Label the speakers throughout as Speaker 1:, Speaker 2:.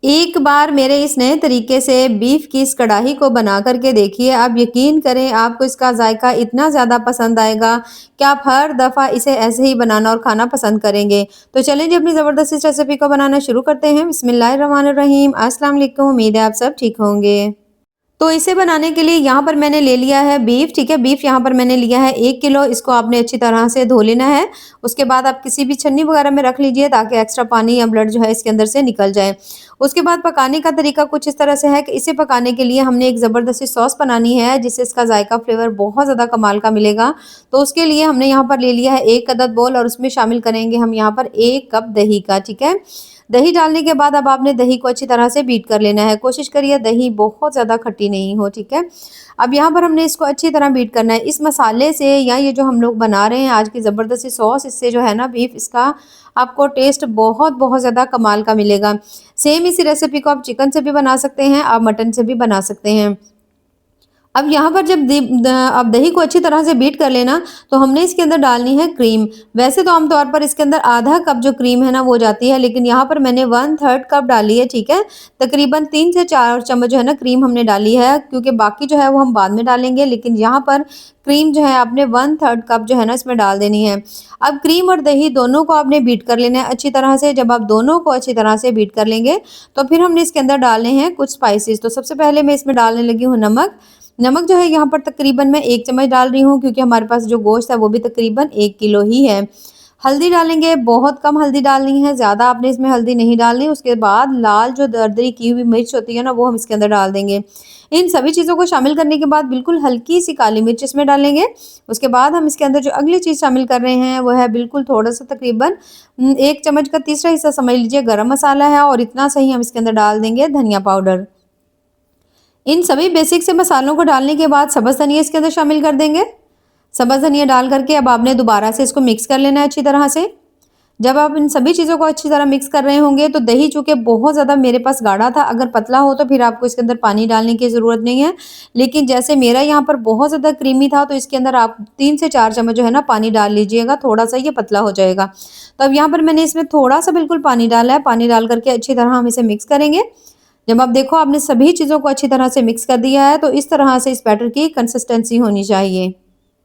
Speaker 1: एक बार मेरे इस नए तरीके से बीफ की इस कढ़ाई को बना करके देखिए, आप यकीन करें आपको इसका जायका इतना ज़्यादा पसंद आएगा कि आप हर दफ़ा इसे ऐसे ही बनाना और खाना पसंद करेंगे। तो चलें जी अपनी ज़बरदस्त इस रेसिपी को बनाना शुरू करते हैं। बिस्मिल्लाहिर्रहमानिर्रहीम। अस्सलाम वालेकुम, उम्मीद है आप सब ठीक होंगे। तो इसे बनाने के लिए यहाँ पर मैंने ले लिया है बीफ, ठीक है? बीफ यहाँ पर मैंने लिया है 1 किलो, इसको आपने अच्छी तरह से धो लेना है। उसके बाद आप किसी भी छन्नी वगैरह में रख लीजिए ताकि एक्स्ट्रा पानी या ब्लड जो है इसके अंदर से निकल जाए। उसके बाद पकाने का तरीका कुछ इस तरह से है कि इसे पकाने के लिए हमने एक ज़बरदस्त सी सॉस बनानी है जिससे इसका जायका फ्लेवर बहुत ज़्यादा कमाल का मिलेगा। तो उसके लिए हमने यहाँ पर ले लिया है 1 अदद बोल और उसमें शामिल करेंगे हम यहाँ पर 1 कप दही का, ठीक है? दही डालने के बाद अब आपने दही को अच्छी तरह से बीट कर लेना है। कोशिश करिए दही बहुत ज़्यादा खट्टी नहीं हो, ठीक है? अब यहाँ पर हमने इसको अच्छी तरह बीट करना है। इस मसाले से या ये जो हम लोग बना रहे हैं आज की ज़बरदस्त सी सॉस, इससे जो है ना बीफ, इसका आपको टेस्ट बहुत ज़्यादा कमाल का मिलेगा। सेम इसी रेसिपी को आप चिकन से भी बना सकते हैं, आप मटन से भी बना सकते हैं। अब यहाँ पर जब आप दही को अच्छी तरह से बीट कर लेना, तो हमने इसके अंदर डालनी है क्रीम। वैसे तो आम तौर पर इसके अंदर आधा कप जो क्रीम है ना वो जाती है, लेकिन यहाँ पर मैंने 1/3 कप डाली है, ठीक है? तकरीबन 3 से 4 चम्मच जो है ना क्रीम हमने डाली है, क्योंकि बाकी जो है वो हम बाद में डालेंगे, लेकिन यहाँ पर क्रीम जो है आपने 1/3 कप जो है ना इसमें डाल देनी है। अब क्रीम और दही दोनों को आपने बीट कर लेना है अच्छी तरह से। जब आप दोनों को अच्छी तरह से बीट कर लेंगे, तो फिर हमने इसके अंदर डालने हैं कुछ स्पाइसेस। तो सबसे पहले मैं इसमें डालने लगी हूँ नमक। नमक जो है यहाँ पर तकरीबन मैं 1 चम्मच डाल रही हूँ, क्योंकि हमारे पास जो गोश्त है वो भी तकरीबन 1 किलो ही है। हल्दी डालेंगे, बहुत कम हल्दी डालनी है, ज़्यादा आपने इसमें हल्दी नहीं डालनी। उसके बाद लाल जो दरदरी की हुई मिर्च होती है ना वो हम इसके अंदर डाल देंगे। इन सभी चीज़ों को शामिल करने के बाद बिल्कुल हल्की सी काली मिर्च इसमें डालेंगे। उसके बाद हम इसके अंदर जो अगली चीज़ शामिल कर रहे हैं वो है बिल्कुल थोड़ा-सा तकरीबन 1 चम्मच का तीसरा हिस्सा समझ लीजिए गरम मसाला है, और इतना सा ही हम इसके अंदर डाल देंगे धनिया पाउडर। इन सभी बेसिक से मसालों को डालने के बाद सब्ज़ धनिया इसके अंदर शामिल कर देंगे। सब्ज़ धनिया डाल करके अब आपने दोबारा से इसको मिक्स कर लेना है अच्छी तरह से। जब आप इन सभी चीज़ों को अच्छी तरह मिक्स कर रहे होंगे, तो दही चूँकि बहुत ज़्यादा मेरे पास गाढ़ा था, अगर पतला हो तो फिर आपको इसके अंदर पानी डालने की ज़रूरत नहीं है। लेकिन जैसे मेरा यहाँ पर बहुत ज़्यादा क्रीमी था, तो इसके अंदर आप 3 से 4 चम्मच जो है ना पानी डाल लीजिएगा, थोड़ा-सा ये पतला हो जाएगा। तो अब यहाँ पर मैंने इसमें थोड़ा-सा बिल्कुल पानी डाला है, पानी डाल करके अच्छी तरह हम इसे मिक्स करेंगे। जब आप देखो आपने सभी चीज़ों को अच्छी तरह से मिक्स कर दिया है, तो इस तरह से इस बैटर की कंसिस्टेंसी होनी चाहिए।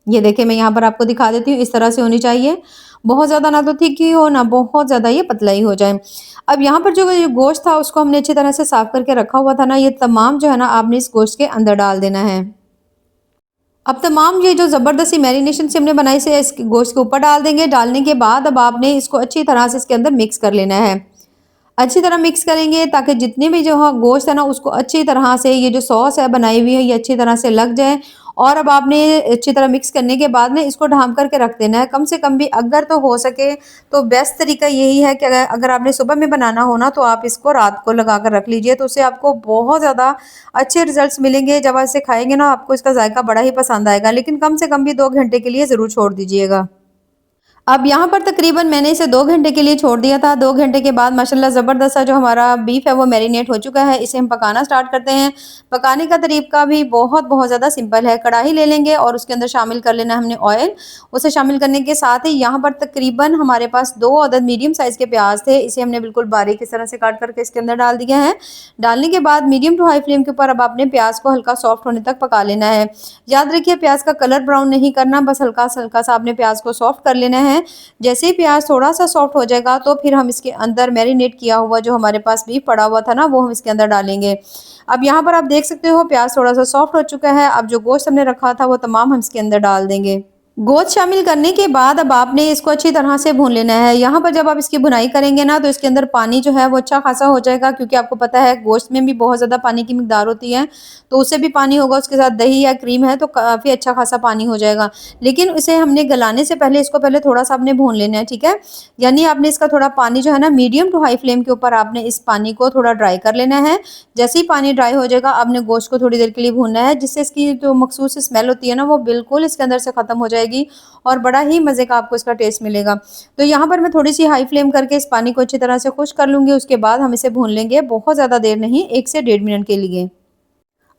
Speaker 1: ये देखिए मैं यहाँ पर आपको दिखा देती हूँ, इस तरह से होनी चाहिए। बहुत ज़्यादा ना तो थिक ही हो, ना बहुत ज़्यादा ये पतला ही हो जाए। अब यहाँ पर जो ये गोश्त था उसको हमने अच्छी तरह से साफ़ करके रखा हुआ था ना, ये तमाम जो है ना आपने इस गोश्त के अंदर डाल देना है। अब तमाम ये जो ज़बरदस्ती मैरिनेशन से हमने बनाई से इस गोश्त के ऊपर डाल देंगे। डालने के बाद अब आपने इसको अच्छी तरह से इसके अंदर मिक्स कर लेना है। अच्छी तरह मिक्स करेंगे ताकि जितने भी जो हाँ गोश्त है ना उसको अच्छी तरह से ये जो सॉस है बनाई हुई है ये अच्छी तरह से लग जाए। और अब आपने अच्छी तरह मिक्स करने के बाद में इसको ढाँप करके रख देना है। कम से कम भी अगर तो हो सके तो बेस्ट तरीका यही है कि अगर अगर आपने सुबह में बनाना हो ना तो आप इसको रात को लगा कर रख लीजिए, तो उससे आपको बहुत ज़्यादा अच्छे रिजल्ट्स मिलेंगे। जब आप इसे खाएँगे ना आपको इसका जायका बड़ा ही पसंद आएगा, लेकिन कम से कम भी 2 घंटे के लिए ज़रूर छोड़ दीजिएगा। अब यहाँ पर तकरीबन मैंने इसे 2 घंटे के लिए छोड़ दिया था। 2 घंटे के बाद माशाल्लाह ज़बरदस्त सा जो हमारा बीफ है वो मैरिनेट हो चुका है। इसे हम पकाना स्टार्ट करते हैं। पकाने का तरीका भी बहुत ज़्यादा सिंपल है। कढ़ाई ले लेंगे और उसके अंदर शामिल कर लेना है हमने ऑयल। उसे शामिल करने के साथ ही यहाँ पर तकरीबन हमारे पास 2 अदद मीडियम साइज़ के प्याज़ थे। इसे हमने बिल्कुल बारीक इस तरह से काट करके इसके अंदर डाल दिया है। डालने के बाद मीडियम टू हाई फ्लेम के ऊपर अब आपने प्याज़ को हल्का सॉफ्ट होने तक पका लेना है। याद रखिए प्याज़ का कलर ब्राउन नहीं करना, बस हल्का सा आपने प्याज़ को सॉफ्ट कर लेना है। जैसे ही प्याज थोड़ा-सा सॉफ्ट हो जाएगा तो फिर हम इसके अंदर मैरिनेट किया हुआ जो हमारे पास बीफ पड़ा हुआ था ना वो हम इसके अंदर डालेंगे। अब यहाँ पर आप देख सकते हो प्याज थोड़ा-सा सॉफ्ट हो चुका है। अब जो गोश्त हमने रखा था वो तमाम हम इसके अंदर डाल देंगे। गोश्त शामिल करने के बाद अब आपने इसको अच्छी तरह से भून लेना है। यहाँ पर जब आप इसकी भुनाई करेंगे ना तो इसके अंदर पानी जो है वो अच्छा खासा हो जाएगा, क्योंकि आपको पता है गोश्त में भी बहुत ज़्यादा पानी की मिकदार होती है, तो उससे भी पानी होगा। उसके साथ दही या क्रीम है तो काफ़ी अच्छा खासा पानी हो जाएगा। लेकिन इसे हमने गलाने से पहले इसको पहले थोड़ा-सा आपने भून लेना है, ठीक है? यानी आपने इसका थोड़ा पानी जो है ना मीडियम टू हाई फ्लेम के ऊपर आपने इस पानी को थोड़ा ड्राई कर लेना है। जैसे ही पानी ड्राई हो जाएगा आपने गोश्त को थोड़ी देर के लिए भूनना है, जिससे इसकी जो मखसूस स्मेल होती है ना वो बिल्कुल इसके अंदर से ख़त्म हो जाएगी और बड़ा ही मज़े का आपको इसका टेस्ट मिलेगा। तो यहाँ पर मैं थोड़ी-सी हाई फ्लेम करके इस पानी को अच्छी तरह से खुश्क कर लूँगी। उसके बाद हम इसे भून लेंगे, बहुत ज़्यादा देर नहीं, 1 से 1.5 मिनट के लिए।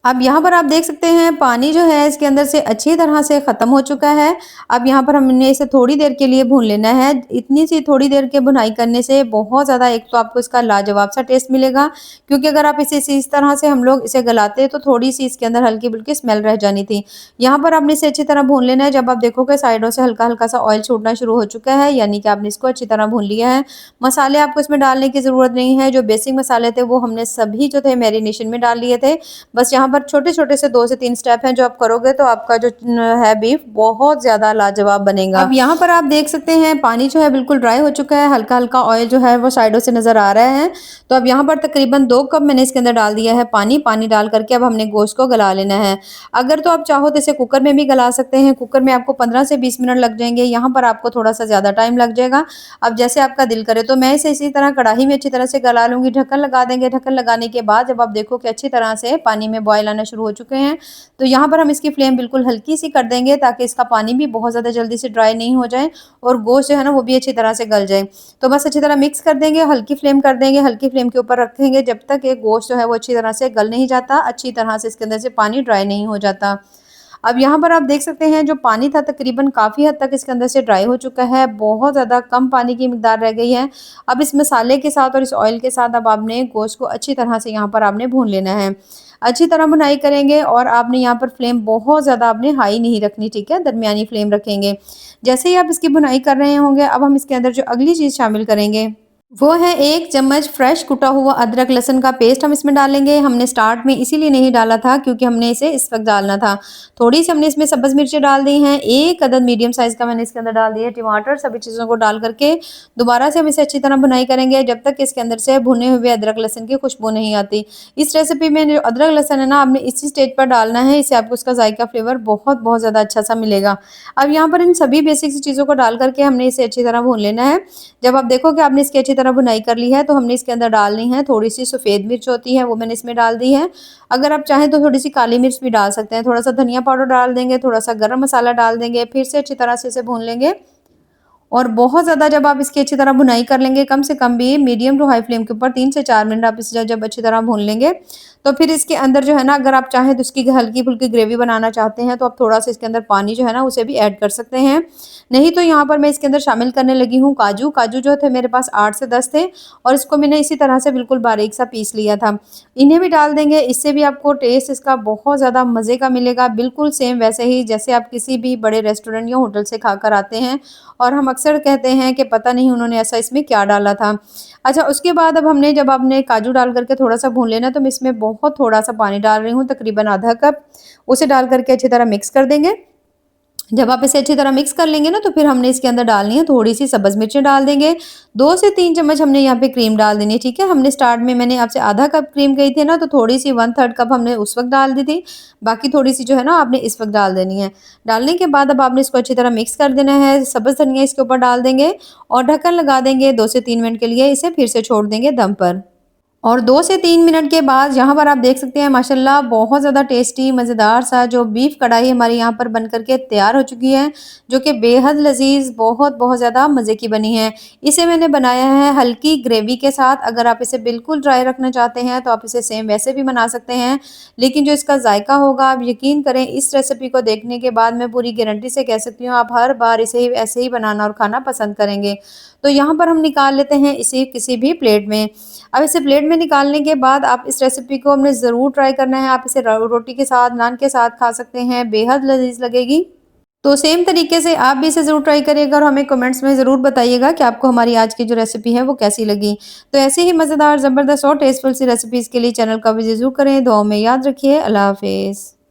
Speaker 1: अब यहाँ पर आप देख सकते हैं पानी जो है इसके अंदर से अच्छी तरह से ख़त्म हो चुका है। अब यहाँ पर हमने इसे थोड़ी देर के लिए भून लेना है। इतनी सी थोड़ी देर के भुनाई करने से बहुत ज़्यादा एक तो आपको इसका लाजवाब सा टेस्ट मिलेगा, क्योंकि अगर आप इसे इस तरह से हम लोग इसे गलाते तो थोड़ी-सी इसके अंदर हल्की-फुल्की स्मेल रह जानी थी। यहाँ पर आपने इसे अच्छी तरह भून लेना है। जब आप देखोगे साइडों से हल्का-हल्का सा ऑयल छूटना शुरू हो चुका है, यानी कि आपने इसको अच्छी तरह भून लिया है। मसाले आपको इसमें डालने की ज़रूरत नहीं है। जो बेसिक मसाले थे वो हमने सभी जो थे मैरिनेशन में डाल लिए थे। बस यहाँ पर छोटे-छोटे से 2 से 3 स्टेप हैं जो आप करोगे तो आपका जो है बीफ बहुत ज़्यादा लाजवाब बनेगा। अब यहाँ पर आप देख सकते हैं पानी जो है बिल्कुल ड्राई हो चुका है, हल्का-हल्का ऑयल जो है वो साइडों से नज़र आ रहा है। तो अब यहाँ पर तकरीबन 2 कप मैंने इसके अंदर डाल दिया है पानी, पानी डाल करके अब हमने गोश्त को गला लेना है। अगर तो आप चाहो तो इसे कुकर में भी गला सकते हैं, कुकर में आपको 15 से 20 मिनट लग जाएँगे, यहाँ पर आपको थोड़ा-सा ज़्यादा टाइम लग जाएगा। अब जैसे आपका दिल करे तो मैं इसे इसी तरह कढ़ाई में अच्छी तरह से गला लूँगी, ढक्कन लगा देंगे, ढक्कन लगाने के बाद जब आप देखो कि अच्छी तरह से पानी में बॉयल आना शुरू हो चुके हैं, तो यहाँ पर हम इसकी फ्लेम बिल्कुल हल्की सी कर देंगे ताकि इसका पानी भी बहुत ज़्यादा जल्दी से ड्राई नहीं हो जाए और गोश्त जो है ना वो भी अच्छी तरह से गल जाए। तो बस अच्छी तरह मिक्स कर देंगे, हल्की फ्लेम कर देंगे, हल्की फ्लेम के ऊपर रखेंगे जब तक ये गोश्त जो है वो अच्छी तरह से गल नहीं जाता, अच्छी तरह से इसके अंदर से पानी ड्राई नहीं हो जाता। अब यहाँ पर आप देख सकते हैं जो पानी था तकरीबन काफ़ी हद तक इसके अंदर से ड्राई हो चुका है, बहुत ज़्यादा कम पानी की मिकदार रह गई है। अब इस मसाले के साथ और इस ऑयल के साथ अब आपने गोश्त को अच्छी तरह से यहाँ पर आपने भून लेना है। अच्छी तरह भुनाई करेंगे और आपने यहाँ पर फ्लेम बहुत ज़्यादा आपने हाई नहीं रखनी, ठीक है? दरमियानी फ्लेम रखेंगे। जैसे ही आप इसकी भुनाई कर रहे होंगे, अब हम इसके अंदर जो अगली चीज़ शामिल करेंगे वो है 1 चम्मच फ्रेश कुटा हुआ अदरक लहसुन का पेस्ट हम इसमें डालेंगे। हमने स्टार्ट में इसीलिए नहीं डाला था क्योंकि हमने इसे इस वक़्त डालना था। थोड़ी-सी हमने इसमें सब्ज़ मिर्चें डाल दी हैं, 1 अदद मीडियम साइज़ का मैंने इसके अंदर डाल दिया है टमाटर, सभी चीज़ों को डाल करके दोबारा से हम इसे अच्छी तरह भुनाई करेंगे जब तक इसके अंदर से भुने हुए अदरक लहसुन की खुशबू नहीं आती। इस रेसिपी में जो अदरक लहसुन है ना आपने इसी स्टेज पर डालना है, इससे आपको उसका ज़ायका फ्लेवर बहुत-बहुत ज़्यादा अच्छा-सा मिलेगा। अब यहाँ पर इन सभी बेसिक सी चीज़ों को डाल करके हमने इसे अच्छी तरह भून लेना है। जब आप देखो कि आपने इसकी अच्छी तरह भुनाई कर ली है तो हमने इसके अंदर डालनी है थोड़ी-सी सफ़ेद मिर्च होती है वो मैंने इसमें डाल दी है। अगर आप चाहें तो थोड़ी-सी काली मिर्च भी डाल सकते हैं, थोड़ा-सा धनिया पाउडर डाल देंगे, थोड़ा-सा गरम मसाला डाल देंगे, फिर से अच्छी तरह से इसे भून लेंगे। और बहुत ज़्यादा जब आप इसकी अच्छी तरह भुनाई कर लेंगे, कम से कम भी मीडियम टू हाई फ्लेम के ऊपर 3 से 4 मिनट आप इसे जब अच्छी तरह भून लेंगे, तो फिर इसके अंदर जो है ना अगर आप चाहें तो इसकी हल्की-फुल्की ग्रेवी बनाना चाहते हैं, तो आप थोड़ा-सा इसके अंदर पानी जो है ना उसे भी ऐड कर सकते हैं। नहीं तो यहाँ पर मैं इसके अंदर शामिल करने लगी हूँ काजू। काजू जो थे मेरे पास 8 से 10 थे और इसको मैंने इसी तरह से बिल्कुल बारीक सा पीस लिया था। इन्हें भी डाल देंगे, इससे भी आपको टेस्ट इसका बहुत ज़्यादा मज़े का मिलेगा, बिल्कुल सेम वैसे ही जैसे आप किसी भी बड़े रेस्टोरेंट या होटल से खाकर आते हैं और हम अक्सर कहते हैं कि पता नहीं उन्होंने ऐसा इसमें क्या डाला था। अच्छा उसके बाद अब हमने जब आपने काजू डाल करके थोड़ा-सा भून लेना तो मैं इसमें बहुत थोड़ा-सा पानी डाल रही हूँ, तकरीबन आधा कप। उसे डाल करके अच्छी तरह मिक्स कर देंगे। जब आप इसे अच्छी तरह मिक्स कर लेंगे ना तो फिर हमने इसके अंदर डालनी है थोड़ी-सी सब्ज़ मिर्चें डाल देंगे। 2 से 3 चम्मच हमने यहाँ पे क्रीम डाल देनी है, ठीक है? हमने स्टार्ट में मैंने आपसे आधा कप क्रीम कही थी ना तो थोड़ी-सी 1/3 कप हमने उस वक़्त डाल दी थी। बाकी थोड़ी-सी जो है ना आपने इस वक़्त डाल देनी है। डालने के बाद अब आपने इसको अच्छी तरह मिक्स कर देना है, सब्ज़ धनिया इसके ऊपर डाल देंगे और ढक्कन लगा देंगे 2 से 3 मिनट के लिए इसे फिर से छोड़ देंगे दम पर। और 2 से 3 मिनट के बाद यहाँ पर आप देख सकते हैं माशाल्लाह बहुत ज़्यादा टेस्टी मज़ेदार सा जो बीफ कढ़ाई हमारी यहाँ पर बन कर के तैयार हो चुकी है, जो कि बेहद लज़ीज़ बहुत ज़्यादा मज़े की बनी है। इसे मैंने बनाया है हल्की ग्रेवी के साथ, अगर आप इसे बिल्कुल ड्राई रखना चाहते हैं तो आप इसे सेम वैसे भी बना सकते हैं। लेकिन जो इसका ज़ायका होगा आप यकीन करें इस रेसिपी को देखने के बाद मैं पूरी गारंटी से कह सकती हूँ आप हर बार इसे ऐसे ही बनाना और खाना पसंद करेंगे। तो यहाँ पर हम निकाल लेते हैं इसे किसी भी प्लेट में। अब इसे प्लेट में निकालने के बाद आप इस रेसिपी को हमने ज़रूर ट्राई करना है। आप इसे रोटी के साथ, नान के साथ खा सकते हैं, बेहद लज़ीज़ लगेगी। तो सेम तरीके से आप भी इसे ज़रूर ट्राई करिएगा और हमें कमेंट्स में ज़रूर बताइएगा कि आपको हमारी आज की जो रेसिपी है वो कैसी लगी। तो ऐसे ही मज़ेदार, ज़बरदस्त और टेस्टफुल सी रेसिपीज़ के लिए चैनल का विज़िट ज़रूर करें। दुआओं में याद रखिए। अल्लाह हाफ़िज़।